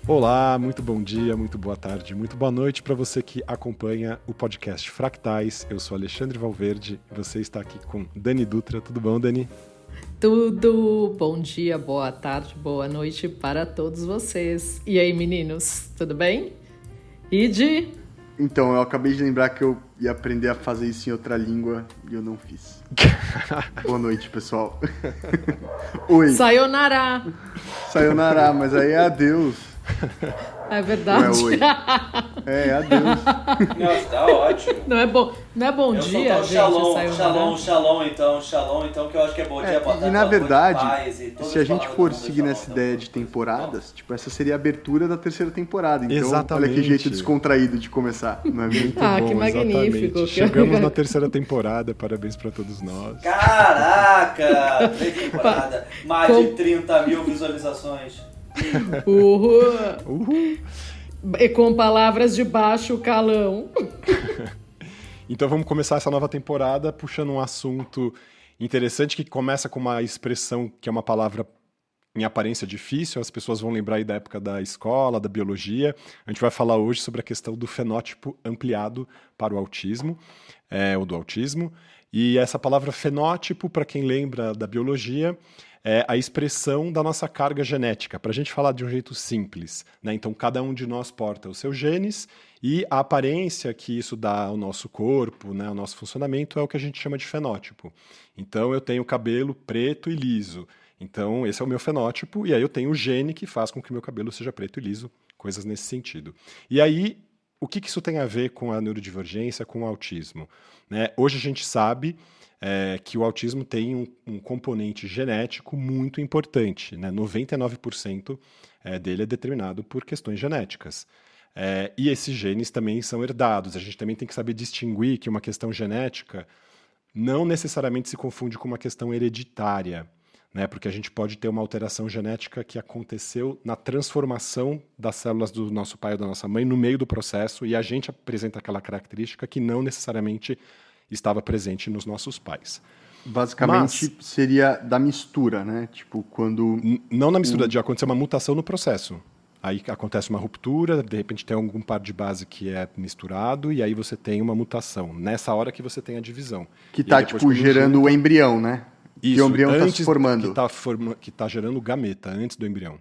Olá, muito bom dia, muito boa tarde, muito boa noite para você que acompanha o podcast Fractais. Eu sou Alexandre Valverde e você está aqui com Dani Dutra. Tudo bom, Dani? Tudo bom dia, boa tarde, boa noite para todos vocês. E aí, meninos, tudo bem? Ide? Então, eu acabei de lembrar que eu ia aprender a fazer isso em outra língua e eu não fiz. Boa noite, pessoal. Oi. Sayonara! Sayonara, mas aí é adeus. É verdade. Não é oi. É adeus. Nossa, tá ótimo. Não é bom Eu dia, sou gente, shalom, sayonara. shalom, então, que eu acho que é bom dia, boa tarde, E na boa noite, verdade, paz, e todas se a as gente palavras for do mundo, seguir shalom, nessa então, ideia de temporadas, tipo, essa seria a abertura da terceira temporada. Então, Exatamente. olha que jeito descontraído de começar, não é mesmo? Muito Ah, bom, que magnífico. exatamente. Chegamos na terceira temporada, parabéns para todos nós. Caraca! Três temporadas, mais de Com- 30 mil visualizações. Uhul. Uhul! E com palavras de baixo calão. Então vamos começar essa nova temporada puxando um assunto interessante que começa com uma expressão que é uma palavra em aparência difícil, as pessoas vão lembrar aí da época da escola, da biologia. A gente vai falar hoje sobre a questão do fenótipo ampliado para o autismo, ou do autismo. E essa palavra fenótipo, para quem lembra da biologia, é a expressão da nossa carga genética, para a gente falar de um jeito simples, né? Então, cada um de nós porta os seus genes e a aparência que isso dá ao nosso corpo, né, ao nosso funcionamento, é o que a gente chama de fenótipo. Então, eu tenho cabelo preto e liso. Então, esse é o meu fenótipo, e aí eu tenho o gene que faz com que o meu cabelo seja preto e liso, coisas nesse sentido. E aí, o que isso tem a ver com a neurodivergência, com o autismo? Né? Hoje a gente sabe que o autismo tem um componente genético muito importante, né? 99% dele é determinado por questões genéticas. E esses genes também são herdados. A gente também tem que saber distinguir que uma questão genética não necessariamente se confunde com uma questão hereditária, né? Porque a gente pode ter uma alteração genética que aconteceu na transformação das células do nosso pai ou da nossa mãe no meio do processo e a gente apresenta aquela característica que não necessariamente estava presente nos nossos pais. Basicamente, seria da mistura, né? Tipo, quando... Não na mistura, de acontecer uma mutação no processo. Aí acontece uma ruptura, de repente tem algum par de base que é misturado, e aí você tem uma mutação. Nessa hora que você tem a divisão. Que tá, tipo, gerando o embrião, né? Isso, que o embrião tá se antes formando. que tá gerando o gameta, antes do embrião.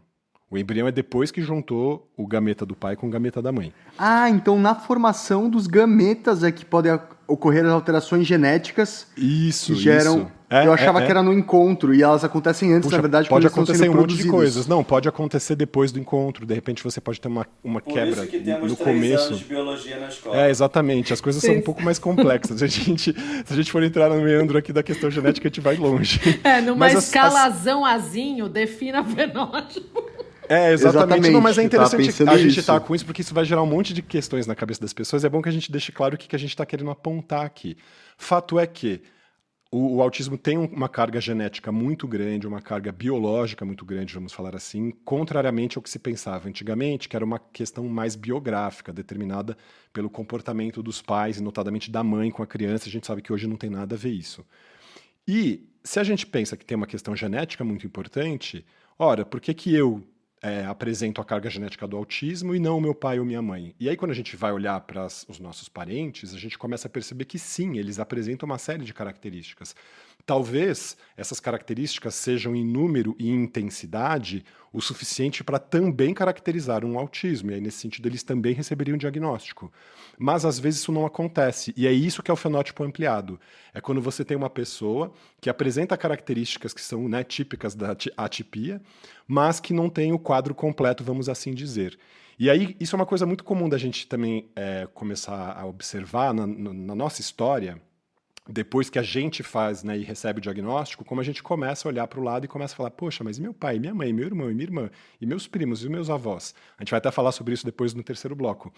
O embrião é depois que juntou o gameta do pai com o gameta da mãe. Ah, então na formação dos gametas é que podem ocorrer as alterações genéticas Isso, que geram... isso. Eu achava que era no encontro e elas acontecem antes, Puxa, na verdade, pode quando eles estão acontecer sendo um monte de produzidos. coisas. Não, pode acontecer depois do encontro. De repente você pode ter uma Por quebra isso que temos no 3 começo. anos de biologia na escola. Exatamente. As coisas são um pouco mais complexas. Se a gente for entrar no meandro aqui da questão genética, a gente vai longe. Numa Mas escalazão azinho, defina fenótipo. Exatamente. Não, mas é eu tava interessante pensando a gente isso. estar com isso, porque isso vai gerar um monte de questões na cabeça das pessoas. É bom que a gente deixe claro o que a gente está querendo apontar aqui. Fato é que o autismo tem uma carga genética muito grande, uma carga biológica muito grande, vamos falar assim, contrariamente ao que se pensava antigamente, que era uma questão mais biográfica, determinada pelo comportamento dos pais, e notadamente da mãe com a criança. A gente sabe que hoje não tem nada a ver isso. E se a gente pensa que tem uma questão genética muito importante, ora, por que eu apresento a carga genética do autismo e não o meu pai ou minha mãe? E aí, quando a gente vai olhar para os nossos parentes, a gente começa a perceber que sim, eles apresentam uma série de características. Talvez essas características sejam em número e em intensidade o suficiente para também caracterizar um autismo, e aí, nesse sentido, eles também receberiam um diagnóstico. Mas, às vezes, isso não acontece, e é isso que é o fenótipo ampliado. É quando você tem uma pessoa que apresenta características que são, né, típicas da atipia, mas que não tem o quadro completo, vamos assim dizer. E aí, isso é uma coisa muito comum da gente também começar a observar na nossa história. Depois que a gente faz, né, e recebe o diagnóstico, como a gente começa a olhar para o lado e começa a falar, poxa, mas meu pai, minha mãe, meu irmão e minha irmã, e meus primos e meus avós. A gente vai até falar sobre isso depois no terceiro bloco.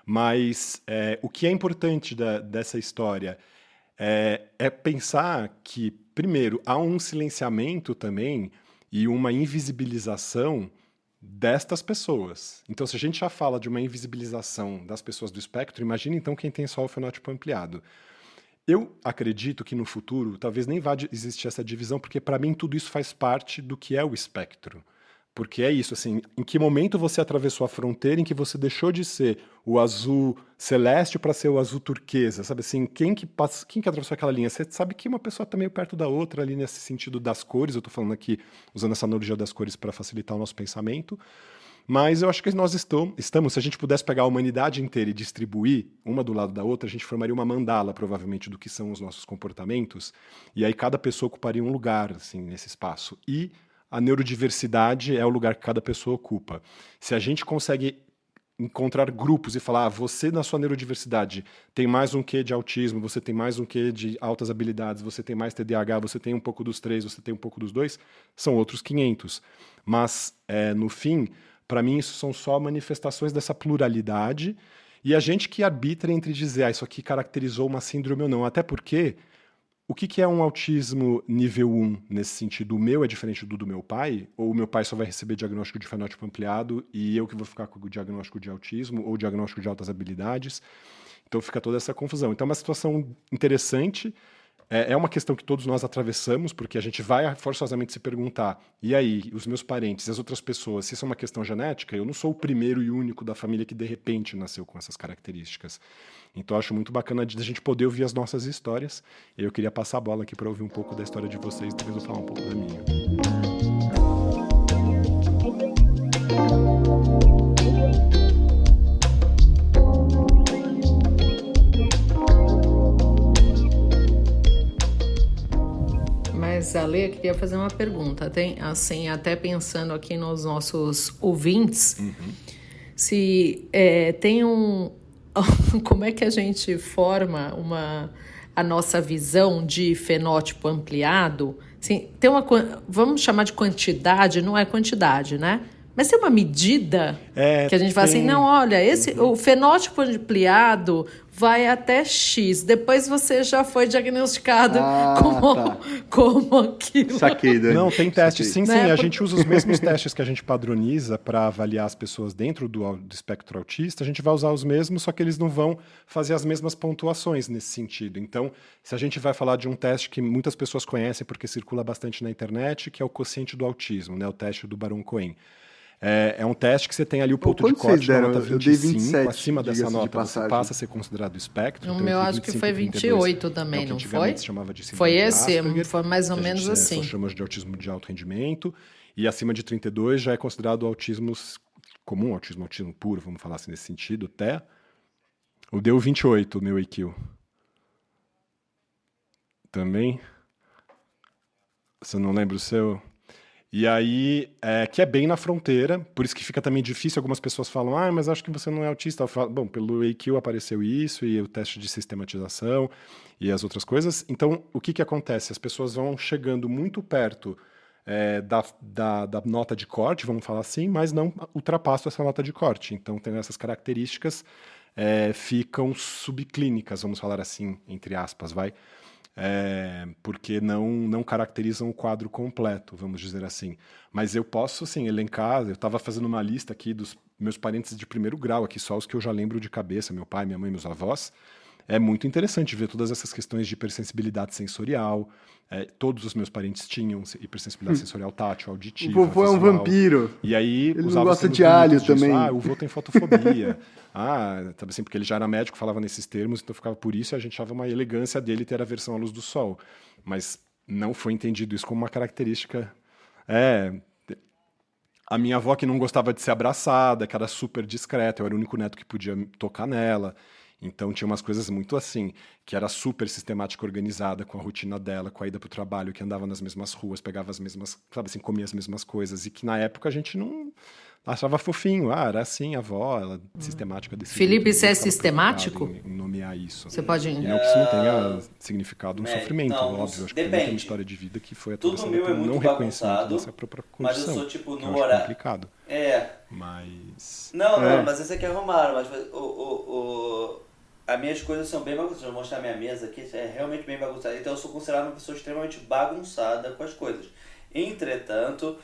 Mas o que é importante dessa história é pensar que, primeiro, há um silenciamento também e uma invisibilização destas pessoas. Então, se a gente já fala de uma invisibilização das pessoas do espectro, imagine então quem tem só o fenótipo ampliado. Eu acredito que no futuro talvez nem vá existir essa divisão, porque para mim tudo isso faz parte do que é o espectro. Porque é isso, assim, em que momento você atravessou a fronteira em que você deixou de ser o azul celeste para ser o azul turquesa, sabe assim, quem que atravessou aquela linha? Você sabe que uma pessoa está meio perto da outra ali nesse sentido das cores, eu estou falando aqui, usando essa analogia das cores para facilitar o nosso pensamento, mas eu acho que nós estamos, se a gente pudesse pegar a humanidade inteira e distribuir uma do lado da outra, a gente formaria uma mandala, provavelmente, do que são os nossos comportamentos, e aí cada pessoa ocuparia um lugar, assim, nesse espaço. E a neurodiversidade é o lugar que cada pessoa ocupa. Se a gente consegue encontrar grupos e falar, você na sua neurodiversidade tem mais um quê de autismo, você tem mais um quê de altas habilidades, você tem mais TDAH, você tem um pouco dos 3, você tem um pouco dos 2, são outros 500. Mas, no fim, para mim isso são só manifestações dessa pluralidade e a gente que arbitra entre dizer, isso aqui caracterizou uma síndrome ou não, até porque o que é um autismo nível 1 nesse sentido? O meu é diferente do meu pai? Ou o meu pai só vai receber diagnóstico de fenótipo ampliado e eu que vou ficar com o diagnóstico de autismo ou diagnóstico de altas habilidades? Então fica toda essa confusão. Então é uma situação interessante, é uma questão que todos nós atravessamos, porque a gente vai forçosamente se perguntar, e aí, os meus parentes e as outras pessoas, se isso é uma questão genética, eu não sou o primeiro e único da família que de repente nasceu com essas características. Então eu acho muito bacana a gente poder ouvir as nossas histórias. E eu queria passar a bola aqui para ouvir um pouco da história de vocês, depois eu falar um pouco da minha. Mas, Ale, eu queria fazer uma pergunta. Tem, assim, até pensando aqui nos nossos ouvintes, se tem como é que a gente forma a nossa visão de fenótipo ampliado? Assim, vamos chamar de quantidade, não é quantidade, né? Mas tem uma medida que a gente fala assim, não, olha, o fenótipo ampliado vai até X, depois você já foi diagnosticado como aquilo. Saquei, Dani. Não, tem testes, Saquei. sim, a gente usa os mesmos testes que a gente padroniza para avaliar as pessoas dentro do espectro autista, a gente vai usar os mesmos, só que eles não vão fazer as mesmas pontuações nesse sentido. Então, se a gente vai falar de um teste que muitas pessoas conhecem porque circula bastante na internet, que é o quociente do autismo, né, o teste do Baron-Cohen. É um teste que você tem ali o ponto de corte na nota 25, acima dessa nota você passa a ser considerado espectro. O meu acho que foi 28 também, não foi? Se chamava de foi esse, foi mais ou menos assim. Nós chamamos de autismo de alto rendimento, e acima de 32 já é considerado autismo comum, autismo puro, vamos falar assim nesse sentido, até. Deu 28 o meu IQ. Também? Você não lembra o seu? E aí, que é bem na fronteira, por isso que fica também difícil, algumas pessoas falam, mas acho que você não é autista. Eu falo, bom, pelo EQ apareceu isso, e o teste de sistematização, e as outras coisas. Então, o que acontece? As pessoas vão chegando muito perto da nota de corte, vamos falar assim, mas não ultrapassam essa nota de corte. Então, tem essas características, ficam subclínicas, vamos falar assim, entre aspas, vai. Porque não caracterizam o quadro completo, vamos dizer assim. Mas eu posso, sim, elencar, eu estava fazendo uma lista aqui dos meus parentes de primeiro grau, aqui só os que eu já lembro de cabeça, meu pai, minha mãe, meus avós. É muito interessante ver todas essas questões de hipersensibilidade sensorial. Todos os meus parentes tinham hipersensibilidade sensorial tátil, auditiva, O vovô é um vampiro. E aí, ele não gosta de alho também. O vô tem fotofobia. Sabe assim, porque ele já era médico, falava nesses termos, então ficava por isso e a gente achava uma elegância dele ter a versão à luz do sol. Mas não foi entendido isso como uma característica. A minha avó que não gostava de ser abraçada, que era super discreta, eu era o único neto que podia tocar nela. Então tinha umas coisas muito assim, que era super sistemática, organizada, com a rotina dela, com a ida para o trabalho, que andava nas mesmas ruas, pegava as mesmas, sabe assim, comia as mesmas coisas, e que na época a gente não achava fofinho. Era assim, a avó, ela sistemática desse Felipe, jeito, você é sistemático? em nomear isso. Você pode... E não que isso não tenha significado um sofrimento, não, óbvio. Acho que tem uma história de vida que foi tudo meu por muito não reconhecimento bagunçado, dessa própria mas condição. eu sou tipo que no eu acho horário. complicado. Mas... Não, mas esse aqui arrumaram, mas as minhas coisas são bem bagunçadas. Eu vou mostrar minha mesa aqui, é realmente bem bagunçada. Então eu sou considerado uma pessoa extremamente bagunçada com as coisas. Entretanto,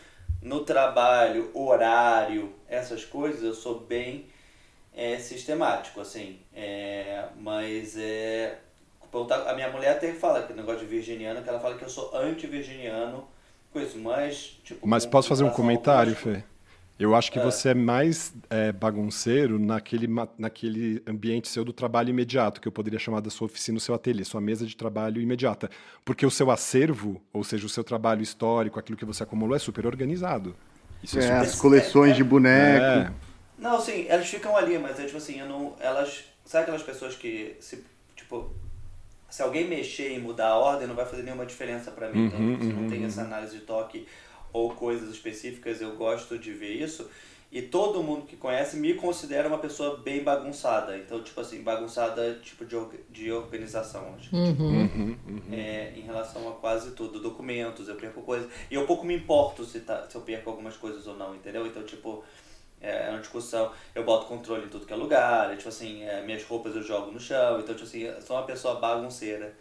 no trabalho, horário, essas coisas, eu sou bem sistemático, assim. Mas a minha mulher até fala que negócio de virginiano, que ela fala que eu sou anti-virginiano com isso, mas... Tipo, Mas com posso fazer um relação a comentário, algumas- Fê? Eu acho que você é mais bagunceiro naquele ambiente seu do trabalho imediato, que eu poderia chamar da sua oficina, o seu ateliê, sua mesa de trabalho imediata. Porque o seu acervo, ou seja, o seu trabalho histórico, aquilo que você acumulou, é super organizado. Isso é super... As coleções de boneco. É. Não, sim, elas ficam ali, mas é tipo assim, eu não... Elas... Sabe aquelas pessoas que, se alguém mexer e mudar a ordem, não vai fazer nenhuma diferença pra mim. Então, se não tem essa análise de toque ou coisas específicas, eu gosto de ver isso. E todo mundo que conhece me considera uma pessoa bem bagunçada. Então, tipo assim, bagunçada tipo de organização. Acho que, em relação a quase tudo. Documentos, eu perco coisas. E eu pouco me importo se eu perco algumas coisas ou não, entendeu? Então, tipo... É uma discussão, eu boto controle em tudo que é lugar, tipo assim, minhas roupas eu jogo no chão, então, tipo assim, eu sou uma pessoa bagunceira.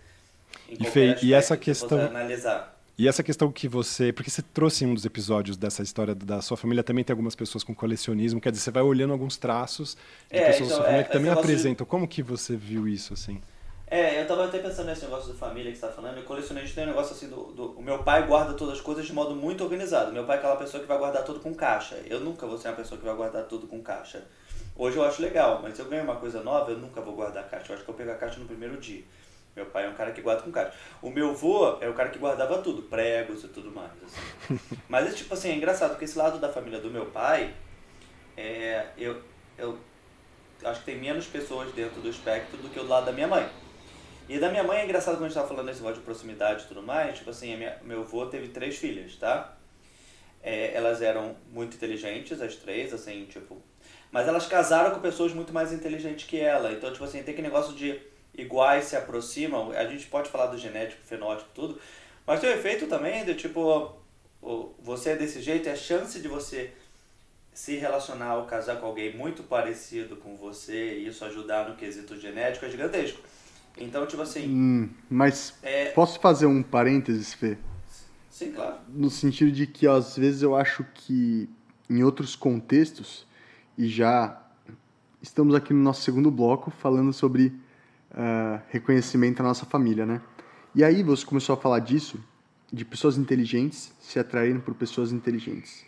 Em qualquer aspecto essa que você questão... analisar. E essa questão que você... Porque você trouxe em um dos episódios dessa história da sua família, também tem algumas pessoas com colecionismo, quer dizer, você vai olhando alguns traços de pessoas da sua família que também apresentam. Como que você viu isso, assim? Eu tava até pensando nesse negócio de família que você tá falando, eu colecionei, tem um negócio assim, o meu pai guarda todas as coisas de modo muito organizado. Meu pai é aquela pessoa que vai guardar tudo com caixa. Eu nunca vou ser uma pessoa que vai guardar tudo com caixa. Hoje eu acho legal, mas se eu ganho uma coisa nova, eu nunca vou guardar a caixa. Eu acho que eu pego a caixa no primeiro dia. Meu pai é um cara que guarda com caixa. O meu avô é o cara que guardava tudo, pregos e tudo mais. Assim. Mas, tipo assim, é engraçado, porque esse lado da família do meu pai, eu acho que tem menos pessoas dentro do espectro do que o lado da minha mãe. E da minha mãe é engraçado quando a gente tava falando desse negócio de proximidade e tudo mais, tipo assim, meu avô teve 3 filhas, tá? Elas eram muito inteligentes, as 3, assim, tipo... Mas elas casaram com pessoas muito mais inteligentes que ela, então, tipo assim, tem aquele negócio de iguais se aproximam, a gente pode falar do genético, fenótipo, tudo, mas tem o efeito também de, tipo, você é desse jeito, a chance de você se relacionar ou casar com alguém muito parecido com você e isso ajudar no quesito genético é gigantesco. Então, tipo assim... Mas posso fazer um parênteses, Fê? Sim, claro. No sentido de que, às vezes, eu acho que em outros contextos, e já estamos aqui no nosso segundo bloco falando sobre reconhecimento da nossa família, né? E aí você começou a falar disso, de pessoas inteligentes se atraírem por pessoas inteligentes.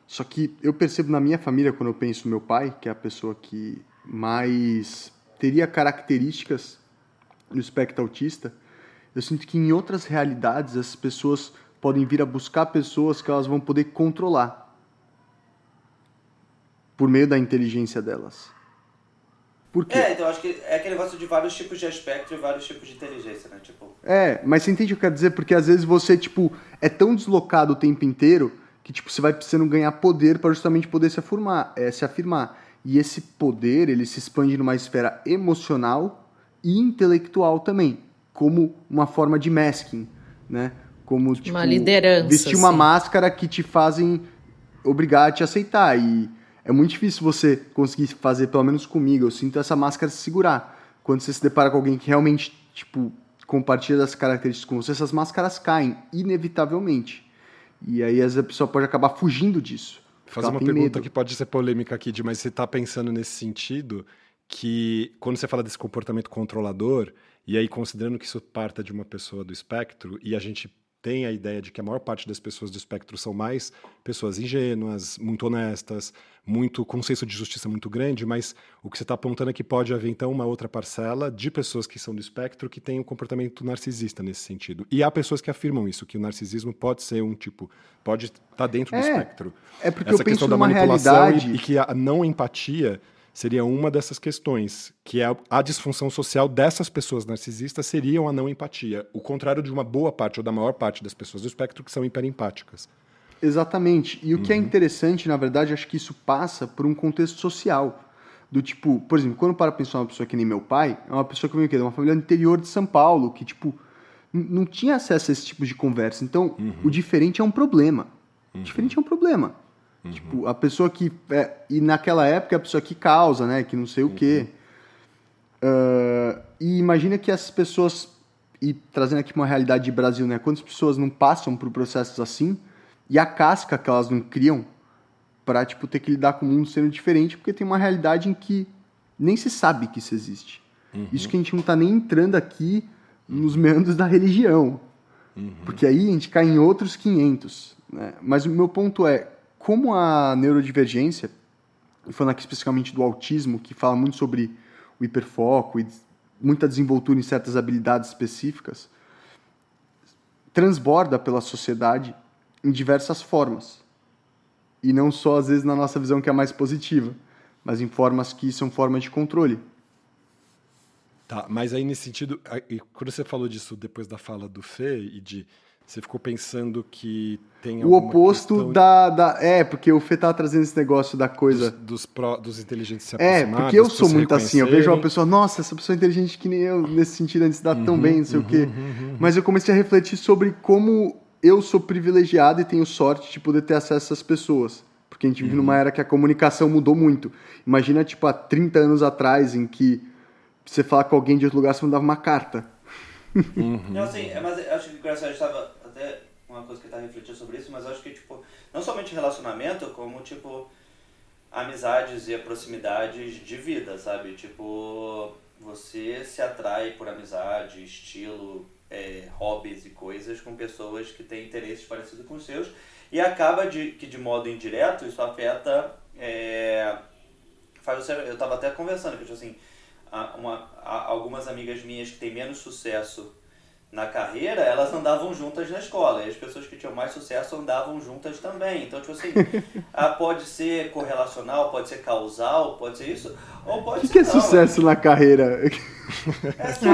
Só que eu percebo na minha família, quando eu penso no meu pai, que é a pessoa que mais teria características no espectro autista, eu sinto que em outras realidades as pessoas podem vir a buscar pessoas que elas vão poder controlar por meio da inteligência delas. Por quê? Então acho que é aquele negócio de vários tipos de espectro e vários tipos de inteligência, né? Tipo... Mas você entende o que eu quero dizer? Porque às vezes você, tipo, é tão deslocado o tempo inteiro que, tipo, você vai precisando ganhar poder para justamente poder se afirmar. E esse poder, ele se expande numa esfera emocional e intelectual também, como uma forma de masking, né? Como, tipo, uma liderança, vestir uma assim. máscara que te fazem obrigar a te aceitar. E é muito difícil você conseguir fazer, pelo menos comigo, eu sinto essa máscara se segurar. Quando você se depara com alguém que realmente, tipo, compartilha das características com você, essas máscaras caem, inevitavelmente. E aí a pessoa pode acabar fugindo disso. Fazer uma pergunta que pode ser polêmica aqui, mas você está pensando nesse sentido que quando você fala desse comportamento controlador, e aí considerando que isso parta de uma pessoa do espectro, e a gente tem a ideia de que a maior parte das pessoas do espectro são mais pessoas ingênuas, muito honestas, com um senso de justiça muito grande, mas o que você está apontando é que pode haver, então, uma outra parcela de pessoas que são do espectro que tem um comportamento narcisista nesse sentido. E há pessoas que afirmam isso, que o narcisismo pode ser pode estar dentro do espectro. É porque essa eu penso questão da numa manipulação realidade... e que a não empatia seria uma dessas questões, que é a disfunção social dessas pessoas narcisistas seriam a não empatia, o contrário de uma boa parte ou da maior parte das pessoas do espectro que são hiperempáticas. Exatamente. E o que é interessante, na verdade, acho que isso passa por um contexto social. Do tipo, por exemplo, quando eu paro pra pensar uma pessoa que nem meu pai, é uma pessoa que veio de uma família do interior de São Paulo, que, tipo, não tinha acesso a esse tipo de conversa. Então, o diferente é um problema. O diferente é um problema. Tipo, a pessoa que... e naquela época, a pessoa que causa, né? Que não sei o quê. E imagina que essas pessoas... E trazendo aqui uma realidade de Brasil, né? Quantas pessoas não passam por processos assim e a casca que elas não criam pra, tipo, ter que lidar com o mundo sendo diferente, porque tem uma realidade em que nem se sabe que isso existe. Isso que a gente não tá nem entrando aqui nos meandros da religião. Porque aí a gente cai em outros 500. Né? Mas o meu ponto é, como a neurodivergência, e falando aqui especificamente do autismo, que fala muito sobre o hiperfoco e muita desenvoltura em certas habilidades específicas, transborda pela sociedade em diversas formas. E não só, às vezes, na nossa visão que é mais positiva, mas em formas que são formas de controle. Tá, mas aí nesse sentido, quando você falou disso depois da fala do Fê, você ficou pensando que tem O alguma oposto questão porque o Fê tá trazendo esse negócio da coisa... dos inteligentes se aproximarem, porque eu das sou pessoas muito assim, eu vejo uma reconhecerem. pessoa, nossa, essa pessoa é inteligente que nem eu, nesse sentido, antes dá tão bem, não sei o quê. Mas eu comecei a refletir sobre como eu sou privilegiado e tenho sorte de poder ter acesso a essas pessoas. Porque a gente vive numa era que a comunicação mudou muito. Imagina, tipo, há 30 anos atrás, em que você falar com alguém de outro lugar, você mandava uma carta. Não, assim, mas eu acho que engraçado, estava até uma coisa que eu estava refletindo sobre isso, mas eu acho que, tipo, não somente relacionamento, como, tipo, amizades e proximidades de vida, sabe? Tipo, você se atrai por amizade, estilo, hobbies e coisas com pessoas que têm interesses parecidos com os seus, e acaba que de modo indireto isso afeta, eu estava até conversando, que, tipo assim, algumas amigas minhas que têm menos sucesso na carreira, elas andavam juntas na escola, e as pessoas que tinham mais sucesso andavam juntas também. Então, tipo assim, pode ser correlacional, pode ser causal, pode ser isso, ou pode O ser que é não. sucesso na carreira? Pronto,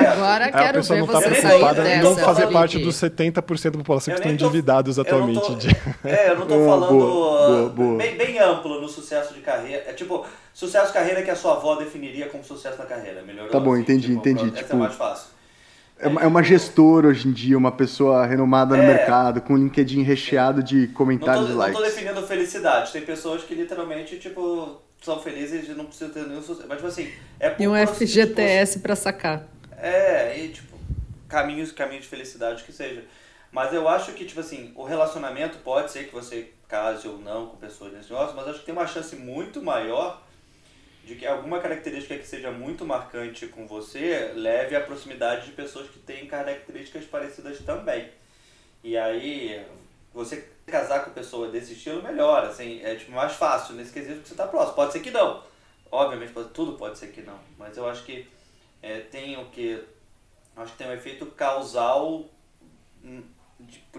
agora A quero pessoa ver não está você preocupada sair em não dessa, fazer parte Felipe. dos 70% da população que Eu estão nem tô- endividados eu não atualmente. tô- eu não tô Ah, falando boa. Bem amplo no sucesso de carreira. É tipo, sucesso de carreira que a sua avó definiria como sucesso na carreira. Melhorou? Tá bom, assim, entendi. Essa Tipo, é mais fácil. É uma gestora hoje em dia, uma pessoa renomada no É. mercado, com um LinkedIn recheado de comentários e Não tô likes. definindo felicidade. Tem pessoas que literalmente, tipo, são felizes e não precisam ter nenhum sucesso. Mas, tipo assim, é por E um processo, FGTS para sacar. e tipo, caminhos de felicidade que seja. Mas eu acho que, tipo assim, o relacionamento pode ser que você case ou não com pessoas nesse negócio, mas acho que tem uma chance muito maior de que alguma característica que seja muito marcante com você leve à proximidade de pessoas que têm características parecidas também. E aí, você casar com pessoa desse estilo melhor, assim, é tipo mais fácil nesse quesito que você está próximo. Pode ser que não. Obviamente, tudo pode ser que não. Mas eu acho que tem um efeito causal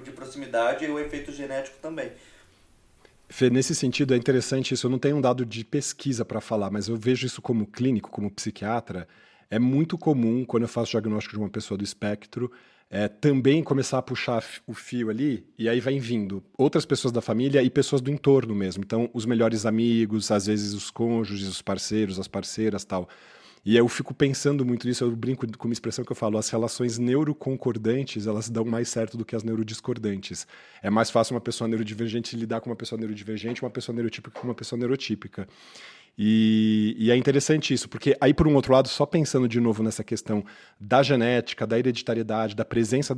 de proximidade e o efeito genético também. Fê, nesse sentido é interessante isso, eu não tenho um dado de pesquisa para falar, mas eu vejo isso como clínico, como psiquiatra, é muito comum quando eu faço diagnóstico de uma pessoa do espectro, também começar a puxar o fio ali, e aí vai vindo outras pessoas da família e pessoas do entorno mesmo, então os melhores amigos, às vezes os cônjuges, os parceiros, as parceiras, tal. E eu fico pensando muito nisso, eu brinco com uma expressão que eu falo, as relações neuroconcordantes, elas dão mais certo do que as neurodiscordantes. É mais fácil uma pessoa neurodivergente lidar com uma pessoa neurodivergente, uma pessoa neurotípica com uma pessoa neurotípica. E é interessante isso, porque aí, por um outro lado, só pensando de novo nessa questão da genética, da hereditariedade, da presença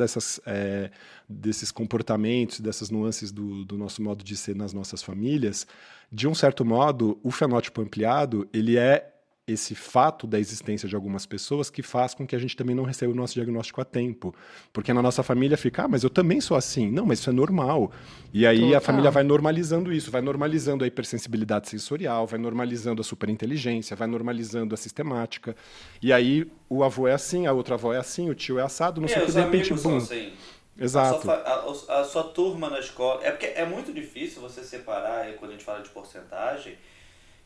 desses comportamentos, dessas nuances do nosso modo de ser nas nossas famílias, de um certo modo, o fenótipo ampliado, ele é esse fato da existência de algumas pessoas que faz com que a gente também não receba o nosso diagnóstico a tempo. Porque na nossa família fica, mas eu também sou assim. Não, mas isso é normal. E aí Total. a família vai normalizando isso, vai normalizando a hipersensibilidade sensorial, vai normalizando a superinteligência, vai normalizando a sistemática. E aí o avô é assim, a outra avó é assim, o tio é assado, não sei o que, Os de repente, amigos são bum. assim. Exato. A sua turma na escola. É porque é muito difícil você separar quando a gente fala de porcentagem.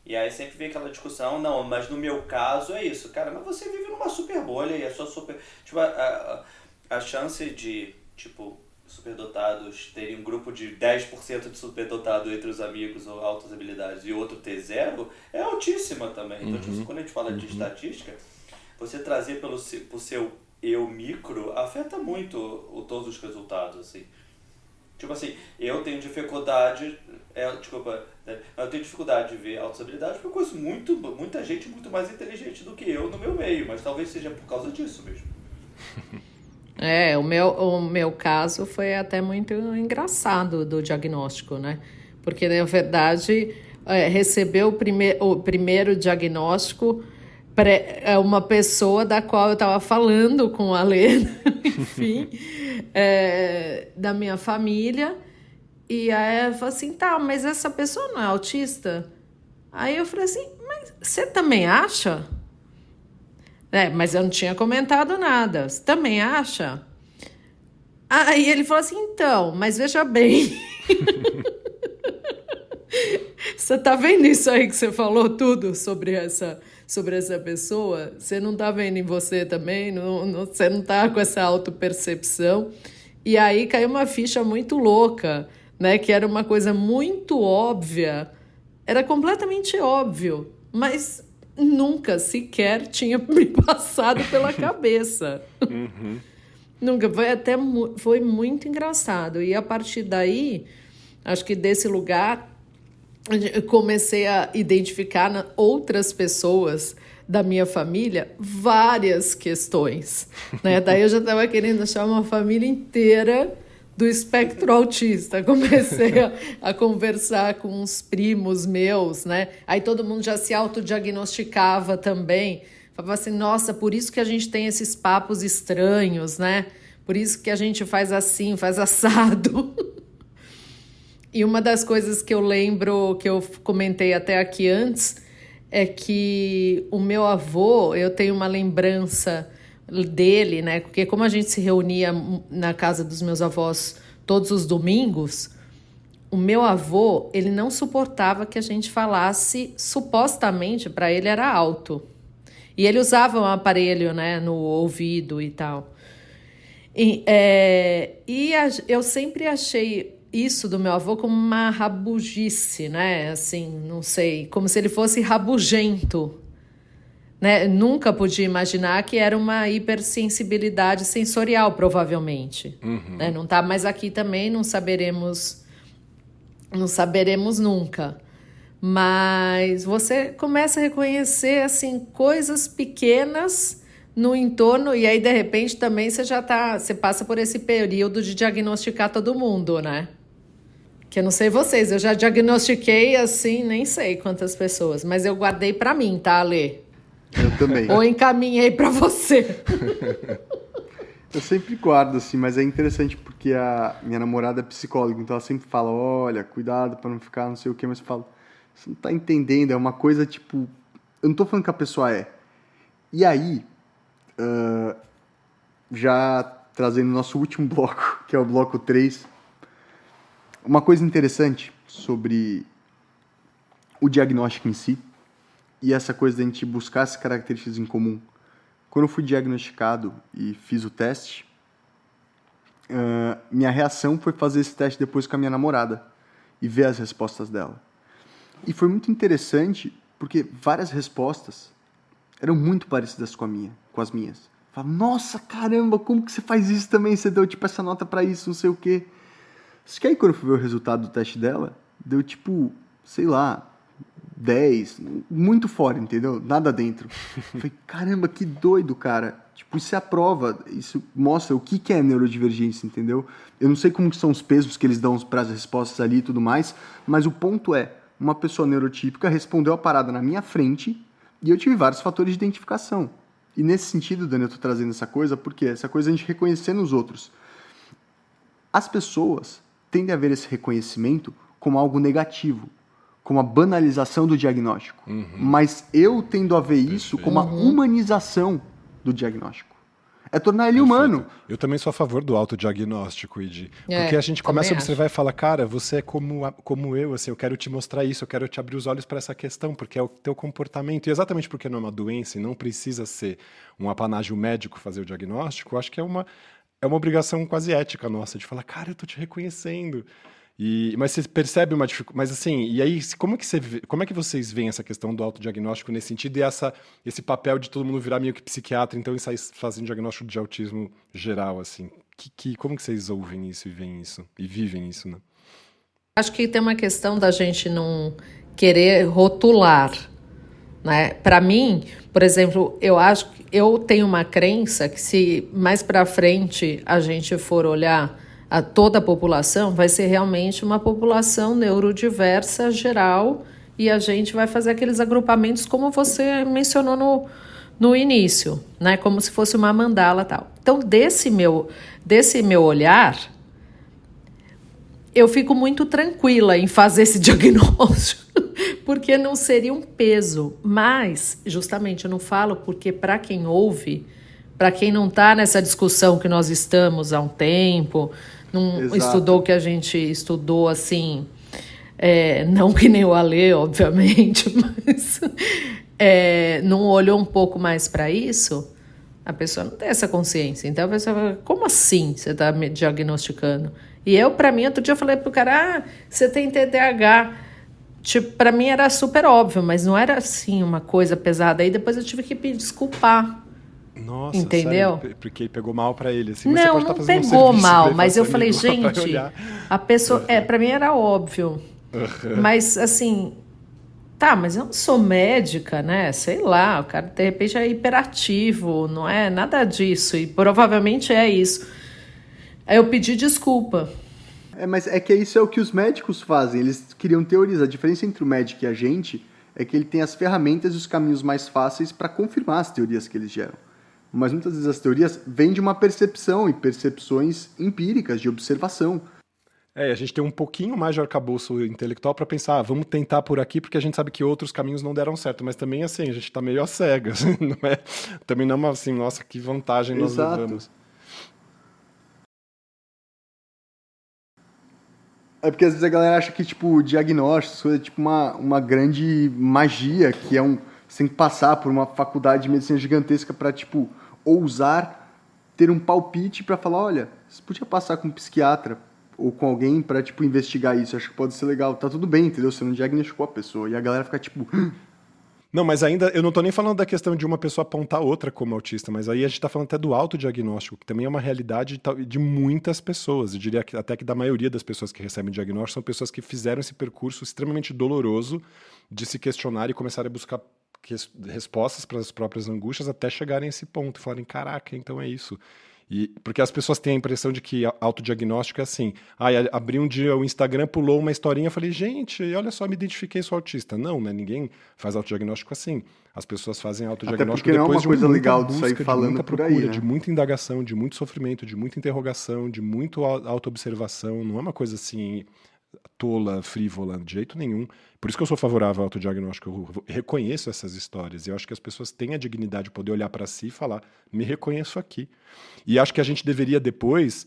E aí sempre vem aquela discussão, não, mas no meu caso é isso. Cara, mas você vive numa super bolha e a sua super... Tipo, a chance de, tipo, superdotados terem um grupo de 10% de superdotado entre os amigos ou altas habilidades e outro ter zero é altíssima também. Então, tipo, quando a gente fala de estatística, você trazer pro seu eu micro afeta muito todos os resultados, assim. Tipo assim, eu tenho dificuldade de ver altas habilidades porque eu conheço muita gente muito mais inteligente do que eu no meu meio, mas talvez seja por causa disso mesmo. O meu caso foi até muito engraçado do diagnóstico, né? Porque, na verdade, receber o primeiro diagnóstico é uma pessoa da qual eu estava falando com a Lê, enfim, da minha família. E aí ela falou assim, tá, mas essa pessoa não é autista? Aí eu falei assim, mas você também acha? Mas eu não tinha comentado nada. Você também acha? Aí ele falou assim, então, mas veja bem. Você tá vendo isso aí que você falou tudo sobre essa pessoa? Você não tá vendo em você também? Você não tá com essa autopercepção? E aí caiu uma ficha muito louca, né? Que era uma coisa muito óbvia. Era completamente óbvio, mas nunca sequer tinha me passado pela cabeça. Uhum. Nunca. Foi muito engraçado. E a partir daí, acho que desse lugar, eu comecei a identificar outras pessoas da minha família várias questões, né? Daí eu já estava querendo achar uma família inteira do espectro autista. Comecei a conversar com uns primos meus, né? Aí todo mundo já se autodiagnosticava também. Falava assim, nossa, por isso que a gente tem esses papos estranhos, né? Por isso que a gente faz assim, faz assado. E uma das coisas que eu lembro, que eu comentei até aqui antes, é que o meu avô, eu tenho uma lembrança dele, né? Porque como a gente se reunia na casa dos meus avós todos os domingos, o meu avô, ele não suportava que a gente falasse, supostamente, para ele era alto. E ele usava um aparelho, né, no ouvido e tal. Eu sempre achei isso do meu avô como uma rabugice, né? Assim, não sei, como se ele fosse rabugento, né? Nunca podia imaginar que era uma hipersensibilidade sensorial, provavelmente. Uhum. Né? Não está mais aqui também, não saberemos nunca. Mas você começa a reconhecer assim coisas pequenas no entorno e aí de repente também você passa por esse período de diagnosticar todo mundo, né? Que eu não sei vocês, eu já diagnostiquei assim, nem sei quantas pessoas, mas eu guardei para mim, tá, Alê? Eu também. Ou encaminhei para você. Eu sempre guardo, assim, mas é interessante porque a minha namorada é psicóloga, então ela sempre fala, olha, cuidado para não ficar não sei o quê, mas eu falo, você não tá entendendo, é uma coisa tipo, eu não tô falando que a pessoa é. E aí, já trazendo o nosso último bloco, que é o bloco 3, uma coisa interessante sobre o diagnóstico em si e essa coisa de a gente buscar essas características em comum. Quando eu fui diagnosticado e fiz o teste, minha reação foi fazer esse teste depois com a minha namorada e ver as respostas dela. E foi muito interessante porque várias respostas eram muito parecidas com as minhas. Eu falava, nossa, caramba, como que você faz isso também? Você deu tipo essa nota pra isso, não sei o quê. Só que aí quando eu fui ver o resultado do teste dela, deu tipo, sei lá, 10, muito fora, entendeu? Nada dentro. Eu falei, caramba, que doido, cara. Tipo, isso é a prova, isso mostra o que é neurodivergência, entendeu? Eu não sei como que são os pesos que eles dão para as respostas ali e tudo mais, mas o ponto é, uma pessoa neurotípica respondeu a parada na minha frente e eu tive vários fatores de identificação. E nesse sentido, Dani, eu tô trazendo essa coisa, porque essa coisa a gente reconhecer nos outros. As pessoas tendem a ver esse reconhecimento como algo negativo, como a banalização do diagnóstico. Uhum. Mas eu tendo a ver isso como a humanização do diagnóstico. É tornar ele humano. Eu também sou a favor do autodiagnóstico, Idi. É, Porque a gente começa a também observar e fala, cara, você é como eu, assim, eu quero te mostrar isso, eu quero te abrir os olhos para essa questão, porque é o teu comportamento. E exatamente porque não é uma doença e não precisa ser um apanágio médico fazer o diagnóstico, eu acho que é uma obrigação quase ética nossa, de falar, cara, eu tô te reconhecendo. Mas você percebe uma dificuldade. Mas assim, e aí, como é que vocês veem essa questão do autodiagnóstico nesse sentido e esse papel de todo mundo virar meio que psiquiatra, então, e sair fazendo diagnóstico de autismo geral, assim? Como que vocês ouvem isso e veem isso? E vivem isso, né? Acho que tem uma questão da gente não querer rotular, né? Para mim, por exemplo, eu tenho uma crença que se mais para frente a gente for olhar a toda a população, vai ser realmente uma população neurodiversa geral e a gente vai fazer aqueles agrupamentos como você mencionou no início, né? Como se fosse uma mandala e tal. Então, desse meu olhar, eu fico muito tranquila em fazer esse diagnóstico, porque não seria um peso. Mas, justamente, eu não falo porque para quem ouve, para quem não está nessa discussão que nós estamos há um tempo, não Exato. estudou o que a gente estudou assim, não que nem o Alê, obviamente, mas não olhou um pouco mais para isso, a pessoa não tem essa consciência. Então a pessoa fala, como assim você está me diagnosticando? E para mim, outro dia eu falei pro cara, você tem TDAH. Tipo, para mim era super óbvio, mas não era assim uma coisa pesada. Aí depois eu tive que pedir desculpar. Nossa, entendeu? Sério? Porque pegou mal pra ele. Assim, mas Não, você pode não fazendo pegou serviço mal, pra ele, mas eu você falei, me ligou pra gente, olhar. a pessoa. Pra mim era óbvio. Mas assim, tá, mas eu não sou médica, né? Sei lá, o cara de repente é hiperativo, não é nada disso. E provavelmente é isso. Aí eu pedi desculpa. Mas é que isso é o que os médicos fazem, eles criam teorias. A diferença entre o médico e a gente é que ele tem as ferramentas e os caminhos mais fáceis para confirmar as teorias que eles geram. Mas muitas vezes as teorias vêm de uma percepção e percepções empíricas, de observação. A gente tem um pouquinho mais de arcabouço intelectual para pensar, vamos tentar por aqui, porque a gente sabe que outros caminhos não deram certo. Mas também, assim, a gente está meio às cegas. Também não é assim, nossa, que vantagem nós levamos. É porque às vezes a galera acha que, tipo, diagnóstico é tipo uma grande magia, que você tem que passar por uma faculdade de medicina gigantesca para, tipo, ousar ter um palpite para falar, olha, você podia passar com um psiquiatra ou com alguém para, tipo, investigar isso. Acho que pode ser legal. Tá tudo bem, entendeu? Você não diagnosticou a pessoa. E a galera fica, tipo... Não, mas ainda, eu não tô nem falando da questão de uma pessoa apontar outra como autista, mas aí a gente tá falando até do autodiagnóstico, que também é uma realidade de muitas pessoas. Eu diria que até que da maioria das pessoas que recebem diagnóstico são pessoas que fizeram esse percurso extremamente doloroso de se questionar e começar a buscar respostas para as próprias angústias até chegarem a esse ponto e falarem, caraca, então é isso. Porque as pessoas têm a impressão de que autodiagnóstico é assim. Abri um dia o Instagram, pulou uma historinha, falei, gente, olha só, me identifiquei, sou autista. Não, né? Ninguém faz autodiagnóstico assim. As pessoas fazem autodiagnóstico depois de muita legal busca, de sair falando de muita por procura, aí, né? de muita indagação, de muito sofrimento, de muita interrogação, de muita autoobservação. Não é uma coisa assim tola, frívola, de jeito nenhum. Por isso que eu sou favorável ao autodiagnóstico. Eu reconheço essas histórias. E eu acho que as pessoas têm a dignidade de poder olhar para si e falar, me reconheço aqui. E acho que a gente deveria depois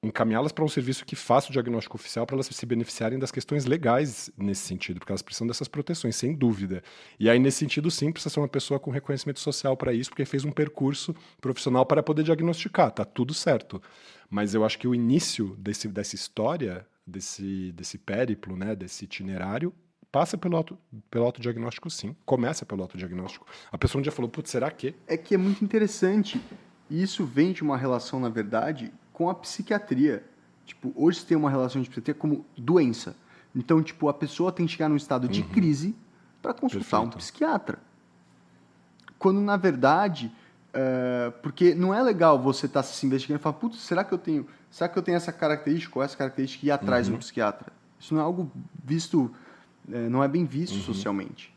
encaminhá-las para um serviço que faça o diagnóstico oficial para elas se beneficiarem das questões legais nesse sentido, porque elas precisam dessas proteções, sem dúvida. E aí, nesse sentido, sim, precisa ser uma pessoa com reconhecimento social para isso, porque fez um percurso profissional para poder diagnosticar. Tá tudo certo. Mas eu acho que o início dessa história, desse périplo, né, desse itinerário, passa pelo autodiagnóstico, sim. Começa pelo autodiagnóstico. A pessoa um dia falou, putz, será que? É que é muito interessante. E isso vem de uma relação, na verdade, com a psiquiatria. Tipo, hoje tem uma relação de psiquiatria como doença. Então, tipo, a pessoa tem que chegar num estado de crise para consultar um psiquiatra. Quando, na verdade, porque não é legal você estar se investigando e falar, putz, será que eu tenho essa característica ou essa característica e ir atrás de um psiquiatra? Isso não é algo visto, não é bem visto socialmente.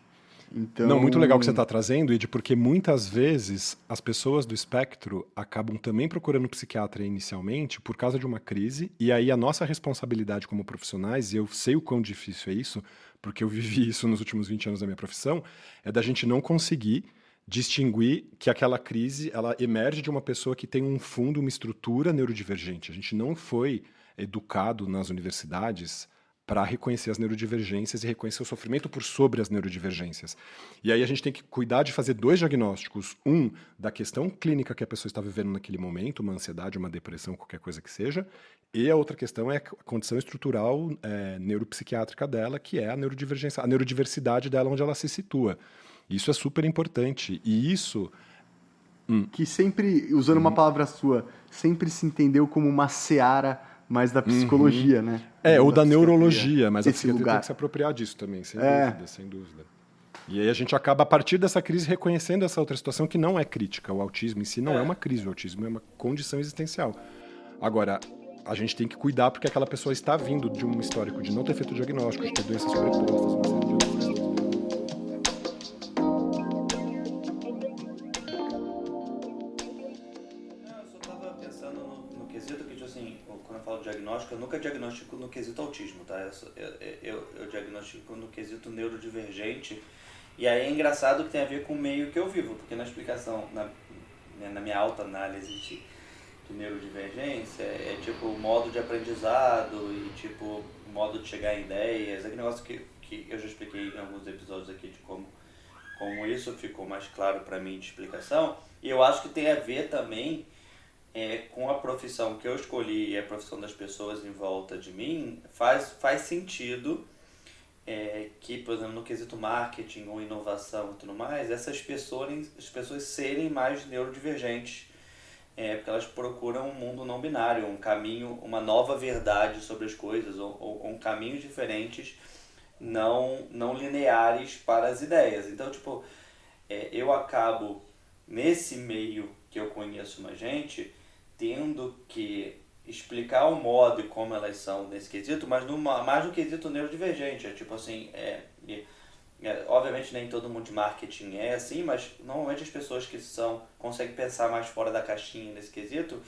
Então... Não, muito legal que você está trazendo, Ed, porque muitas vezes as pessoas do espectro acabam também procurando psiquiatra inicialmente por causa de uma crise, e aí a nossa responsabilidade como profissionais, e eu sei o quão difícil é isso, porque eu vivi isso nos últimos 20 anos da minha profissão, é da gente não conseguir distinguir que aquela crise ela emerge de uma pessoa que tem um fundo, uma estrutura neurodivergente. A gente não foi educado nas universidades para reconhecer as neurodivergências e reconhecer o sofrimento por sobre as neurodivergências. E aí a gente tem que cuidar de fazer dois diagnósticos. Um, da questão clínica que a pessoa está vivendo naquele momento, uma ansiedade, uma depressão, qualquer coisa que seja. E a outra questão é a condição estrutural neuropsiquiátrica dela, que é a neurodivergência, a neurodiversidade dela, onde ela se situa. Isso é super importante. E isso... Que sempre, usando uma palavra sua, sempre se entendeu como uma seara mais da psicologia, né? Ou da neurologia, mas a esse psiquiatria lugar. tem que se apropriar disso também, sem dúvida. E aí a gente acaba, a partir dessa crise, reconhecendo essa outra situação que não é crítica. O autismo em si não é uma crise, o autismo é uma condição existencial. Agora, a gente tem que cuidar porque aquela pessoa está vindo de um histórico de não ter feito o diagnóstico, de ter doenças sobrepostas, uma série de outras coisas. Eu só tava pensando no quesito que, tipo assim, quando eu falo diagnóstico, eu nunca diagnostico no quesito autismo, tá? Eu diagnostico no quesito neurodivergente. E aí é engraçado que tem a ver com o meio que eu vivo, porque na explicação, na minha autoanálise de neurodivergência, é tipo o modo de aprendizado e tipo o modo de chegar em ideias, aquele negócio que eu já expliquei em alguns episódios aqui de como isso ficou mais claro para mim de explicação. E eu acho que tem a ver também com a profissão que eu escolhi e a profissão das pessoas em volta de mim, faz sentido que, por exemplo, no quesito marketing ou inovação e tudo mais, as pessoas serem mais neurodivergentes, porque elas procuram um mundo não binário, um caminho, uma nova verdade sobre as coisas, ou caminhos diferentes, não lineares para as ideias. Então, tipo, eu acabo, nesse meio que eu conheço mais gente, tendo que explicar o modo e como elas são nesse quesito, mas mais no quesito neurodivergente. Tipo assim, obviamente nem todo mundo de marketing é assim, mas normalmente as pessoas que conseguem pensar mais fora da caixinha nesse quesito,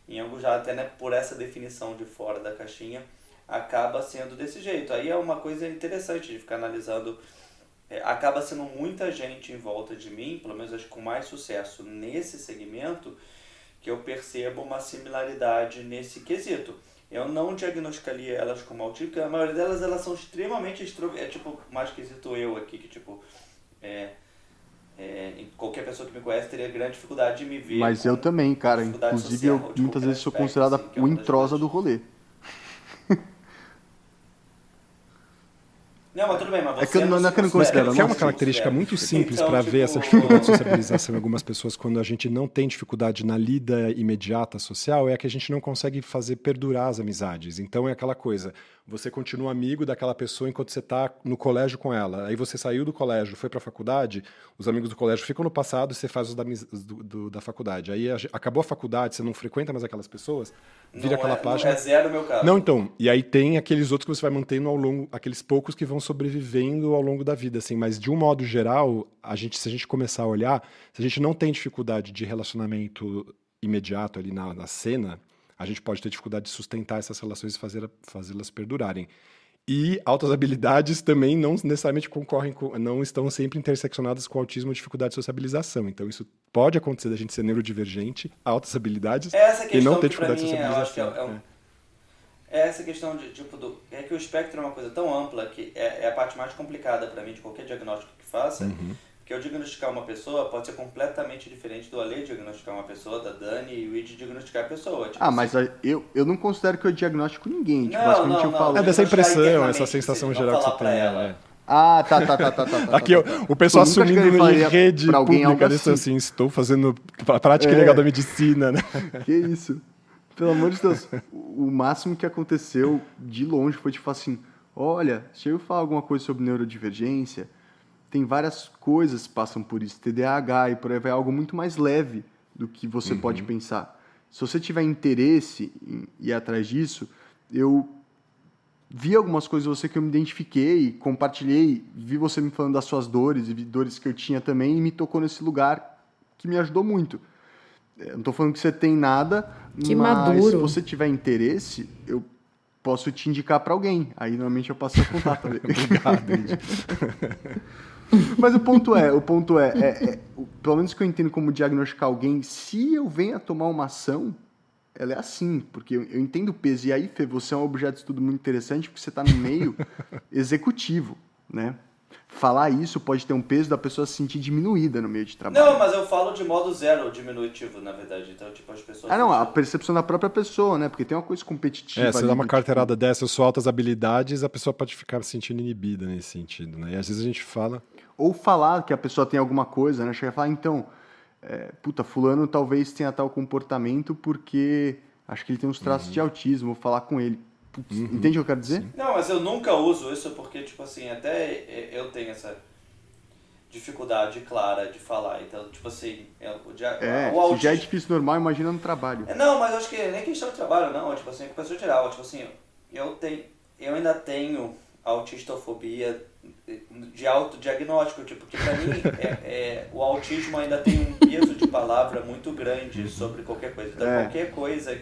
em alguns já até por essa definição de fora da caixinha, acaba sendo desse jeito. Aí é uma coisa interessante de ficar analisando. Acaba sendo muita gente em volta de mim, pelo menos acho que com mais sucesso nesse segmento, que eu percebo uma similaridade nesse quesito. Eu não diagnosticaria elas como autismo, porque a maioria delas elas são extremamente tipo, mais quesito eu aqui, que tipo, qualquer pessoa que me conhece teria grande dificuldade de me ver. Mas eu também, cara. Inclusive, eu muitas vezes sou considerado assim, o entrosa do rolê. Não, mas tudo bem, mas você que eu não considero, Que é uma não, característica muito simples Então, para tipo, ver essa dificuldade de sociabilização em algumas pessoas quando a gente não tem dificuldade na lida imediata social, é que a gente não consegue fazer perdurar as amizades. Então é aquela coisa, você continua amigo daquela pessoa enquanto você está no colégio com ela. Aí você saiu do colégio, foi para a faculdade, os amigos do colégio ficam no passado e você faz os da faculdade. Aí acabou a faculdade, você não frequenta mais aquelas pessoas, vira aquela página. Não é zero o meu caso. Não, então. E aí tem aqueles outros que você vai mantendo ao longo, aqueles poucos que vão sobrevivendo ao longo da vida, assim. Mas de um modo geral, se a gente começar a olhar, se a gente não tem dificuldade de relacionamento imediato ali na cena, a gente pode ter dificuldade de sustentar essas relações e fazê-las perdurarem. E altas habilidades também não necessariamente não estão sempre interseccionadas com autismo ou dificuldade de sociabilização. Então isso pode acontecer da gente ser neurodivergente, altas habilidades, e não ter dificuldade de sociabilização. Essa questão de tipo é que o espectro é uma coisa tão ampla que é a parte mais complicada para mim de qualquer diagnóstico que faça. Porque eu diagnosticar uma pessoa pode ser completamente diferente do Ale diagnosticar uma pessoa, da Dani e o Id diagnosticar a pessoa. Tipo, mas eu não considero que eu diagnóstico ninguém. Tipo, basicamente eu falo. É dessa impressão, essa sensação geral que você tem. Ah, tá. Aqui o pessoal assumindo em rede pública desse assim, estou fazendo a prática ilegal da medicina, né? Que isso? Pelo amor de Deus. O máximo que aconteceu de longe foi tipo assim, olha, se eu falar alguma coisa sobre neurodivergência, tem várias coisas que passam por isso, TDAH e por aí vai, algo muito mais leve do que você pode pensar. Se você tiver interesse em ir atrás disso, eu vi algumas coisas de você que eu me identifiquei, compartilhei, vi você me falando das suas dores e dores que eu tinha também e me tocou nesse lugar que me ajudou muito. Eu não estou falando que você tem nada, que mas maduro. Se você tiver interesse, eu posso te indicar para alguém. Aí normalmente eu passo o contato. Obrigado, Ed. Mas o ponto é, pelo menos que eu entendo como diagnosticar alguém, se eu venho a tomar uma ação, ela é assim, porque eu entendo o peso. E aí, Fê, você é um objeto de estudo muito interessante, porque você está no meio executivo, né? Falar isso pode ter um peso da pessoa se sentir diminuída no meio de trabalho. Não, mas eu falo de modo zero diminutivo, na verdade. Então, tipo, as pessoas... A percepção da própria pessoa, né? Porque tem uma coisa competitiva. Você dá uma carteirada dessa, eu sou altas habilidades, a pessoa pode ficar se sentindo inibida nesse sentido, né? E às vezes a gente fala... Ou falar que a pessoa tem alguma coisa, né? Chega a falar, então, fulano talvez tenha tal comportamento porque acho que ele tem uns traços de autismo, vou falar com ele. Putz, entende o que eu quero dizer? Não, mas eu nunca uso isso porque, tipo assim, até eu tenho essa... dificuldade clara de falar. Então, tipo assim, o Se já é autismo... difícil normal, imagina no trabalho. Não, mas eu acho que nem questão de trabalho, não. Tipo assim, com pessoa geral. Tipo assim, eu ainda tenho autistofobia de autodiagnóstico, tipo, que pra mim o autismo ainda tem um peso de palavra muito grande sobre qualquer coisa. Então, qualquer coisa,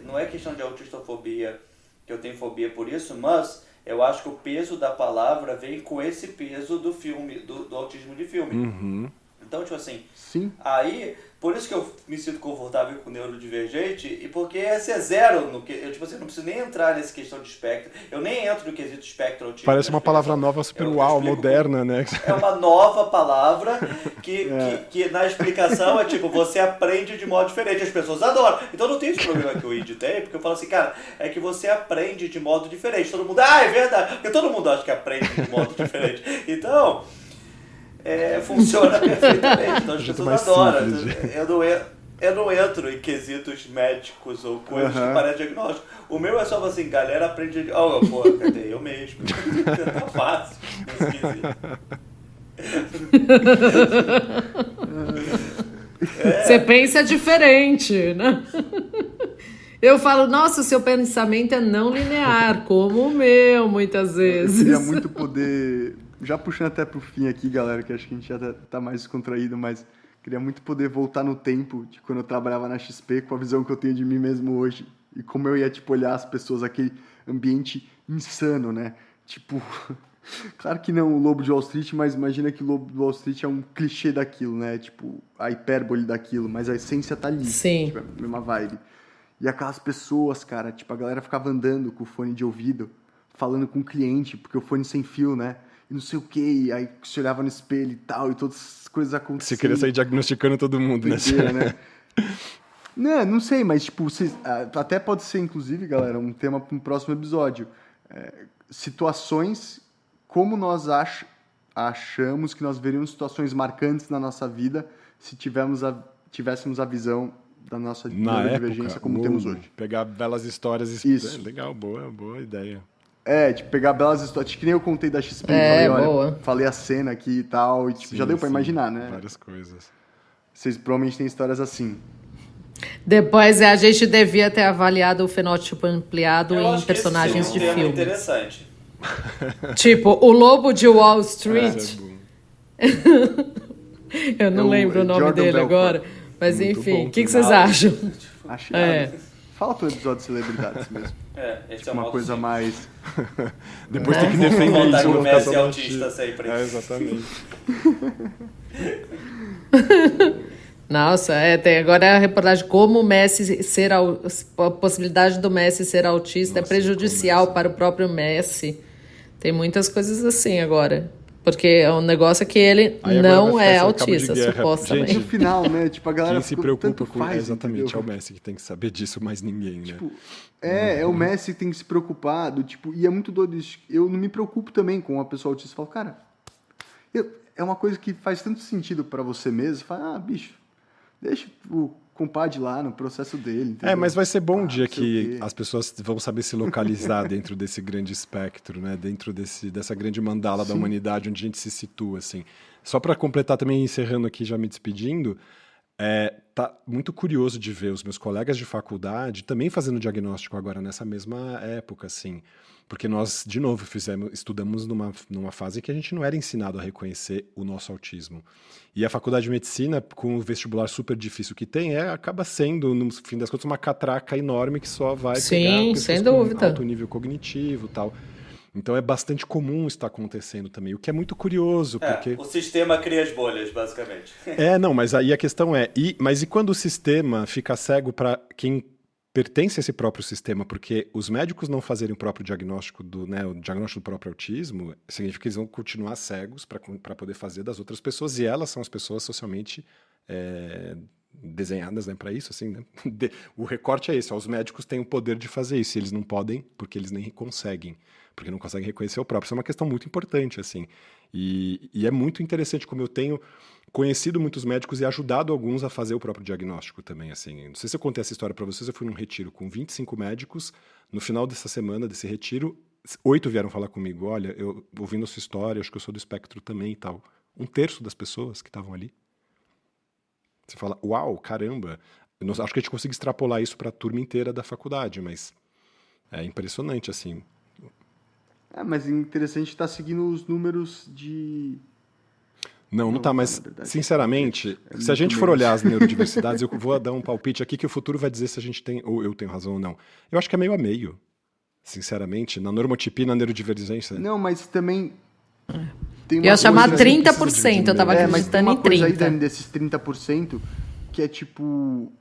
não é questão de autistofobia, que eu tenho fobia por isso, mas eu acho que o peso da palavra vem com esse peso do filme, do autismo de filme. Então, tipo assim, Sim. aí, por isso que eu me sinto confortável com o neurodivergente, e porque esse é zero, eu tipo assim, não preciso nem entrar nessa questão de espectro, eu nem entro no quesito espectro autismo. Parece uma palavra nova, super uau, moderna, né? É uma nova palavra que na explicação é tipo, você aprende de modo diferente, as pessoas adoram. Então não tem esse problema que o ID tem, porque eu falo assim, cara, é que você aprende de modo diferente. Todo mundo, é verdade, porque todo mundo acha que aprende de modo diferente. Então... funciona perfeitamente, então as pessoas adoram. Eu não entro em quesitos médicos ou coisas que parecem diagnóstico. O meu é só assim, galera aprende... pô, cadê? Eu mesmo. Tá fácil. Você pensa diferente, né? Eu falo, nossa, o seu pensamento é não linear, como o meu, muitas vezes. Eu queria muito poder... Já puxando até pro fim aqui, galera, que acho que a gente já tá mais descontraído, mas queria muito poder voltar no tempo de quando eu trabalhava na XP, com a visão que eu tenho de mim mesmo hoje. E como eu ia, tipo, olhar as pessoas, aquele ambiente insano, né? Tipo, claro que não o Lobo de Wall Street, mas imagina que o Lobo de Wall Street é um clichê daquilo, né? Tipo, a hipérbole daquilo, mas a essência tá ali. Sim. Tipo, é a mesma vibe. E aquelas pessoas, cara, tipo, a galera ficava andando com o fone de ouvido, falando com o cliente, porque o fone sem fio, né? E não sei o quê, e aí você olhava no espelho e tal, e todas as coisas aconteciam. Você queria sair diagnosticando todo mundo, né? Não sei, mas tipo, até pode ser, inclusive, galera, um tema para um próximo episódio. Situações, como nós achamos que nós veríamos situações marcantes na nossa vida se tivéssemos a visão da nossa neurodivergência como temos hoje. Pegar belas histórias. Isso. Legal, boa ideia. Tipo, pegar belas histórias. Que nem eu contei da XP, falei, olha, boa. falei a cena aqui e tal, e tipo, já deu pra imaginar, né? Várias coisas. Vocês provavelmente têm histórias assim. Depois a gente devia ter avaliado o fenótipo ampliado Eu em acho que personagens esse de é um tema filme. interessante. Tipo, o Lobo de Wall Street. Eu não lembro o nome Jordan dele Belfort. agora. Mas Muito enfim, bom o que vocês acham? Acho Fala pro episódio de celebridades mesmo. Esse Tipo, uma coisa mais... Depois tem que defender Contar isso. que o não Messi ficar é só autista sempre. exatamente. Nossa, tem agora a reportagem como o Messi ser a possibilidade do Messi ser autista é prejudicial para o próprio Messi. Tem muitas coisas assim agora. Porque é um negócio que ele Aí agora não vai ficar é essa cabo de autista, guerra. supostamente. No final, né? Tipo, a galera Quem se ficou preocupa tanto com... faz, exatamente, entendeu? é o Messi que tem que saber disso, mais ninguém, né? Tipo, é o Messi que tem que se preocupar, tipo, e é muito doido isso. Eu não me preocupo também com uma pessoa autista. Eu falo, cara, é uma coisa que faz tanto sentido pra você mesmo. Fala, bicho, deixa o compadre lá no processo dele, entendeu? Mas vai ser bom um dia não sei o que quê. as pessoas vão saber se localizar dentro desse grande espectro, né? Dentro dessa grande mandala da humanidade onde a gente se situa, assim. Só para completar também, encerrando aqui, já me despedindo, tá muito curioso de ver os meus colegas de faculdade também fazendo diagnóstico agora nessa mesma época, assim. Porque nós, de novo, estudamos numa fase que a gente não era ensinado a reconhecer o nosso autismo. E a faculdade de medicina, com o vestibular super difícil que tem, acaba sendo, no fim das contas, uma catraca enorme que só vai pegar pessoas sem com dúvida. alto nível cognitivo e tal. Então é bastante comum isso estar acontecendo também, o que é muito curioso, porque... O sistema cria as bolhas, basicamente. Não, mas aí a questão mas e quando o sistema fica cego para quem pertence a esse próprio sistema? Porque os médicos não fazerem o próprio diagnóstico o diagnóstico do próprio autismo, significa que eles vão continuar cegos para poder fazer das outras pessoas, e elas são as pessoas socialmente desenhadas, né, para isso, assim, né? O recorte é esse, os médicos têm o poder de fazer isso, e eles não podem porque eles nem conseguem, porque não conseguem reconhecer o próprio. Isso é uma questão muito importante, assim, e é muito interessante como eu tenho conhecido muitos médicos e ajudado alguns a fazer o próprio diagnóstico também, assim. Não sei se eu contei essa história para vocês, eu fui num retiro com 25 médicos, no final dessa semana, desse retiro, 8 vieram falar comigo, olha, eu ouvindo a sua história, acho que eu sou do espectro também e tal. 1/3 das pessoas que estavam ali. Você fala, uau, caramba. Acho que a gente consegue extrapolar isso para a turma inteira da faculdade, mas é impressionante, assim. Mas é interessante estar seguindo os números de... Não tá, mas, sinceramente, é se a gente muito for menos. olhar as neurodiversidades, eu vou dar um palpite aqui que o futuro vai dizer se a gente tem, ou eu tenho razão ou não. Eu acho que é meio a meio, sinceramente, na normotipia e na neurodivergência. Não, mas também... Tem Ia chamar coisa que 30%, eu tava mas tem acreditando uma em coisa aí 30%. desses 30% que é tipo...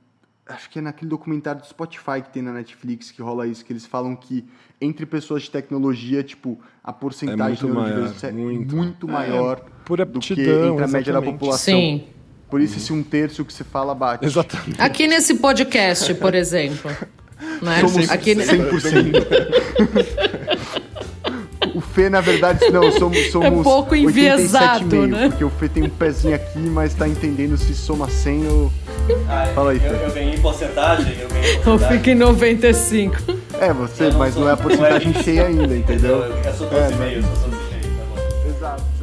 Acho que é naquele documentário do Spotify que tem na Netflix que rola isso, que eles falam que entre pessoas de tecnologia, tipo, a porcentagem de muito neurodiversidade maior, é muito maior por do que aptidão, entre a média da exatamente. população. Sim. Por isso esse 1/3 que você fala bate. Exatamente. Aqui nesse podcast, por exemplo. Né? Somos Aqui, 100%. O Fê, na verdade, não, somos É pouco 87,5, enviesado, né? porque o Fê tem um pezinho aqui, mas tá entendendo se soma 100 ou... Fala aí, Fê. eu ganhei em porcentagem, eu fico em 95. É, você, Eu não mas sou- não é a porcentagem não é cheia ainda, entendeu? Eu sou 12,5, É, eu sou 12,5, tá bom. Exato.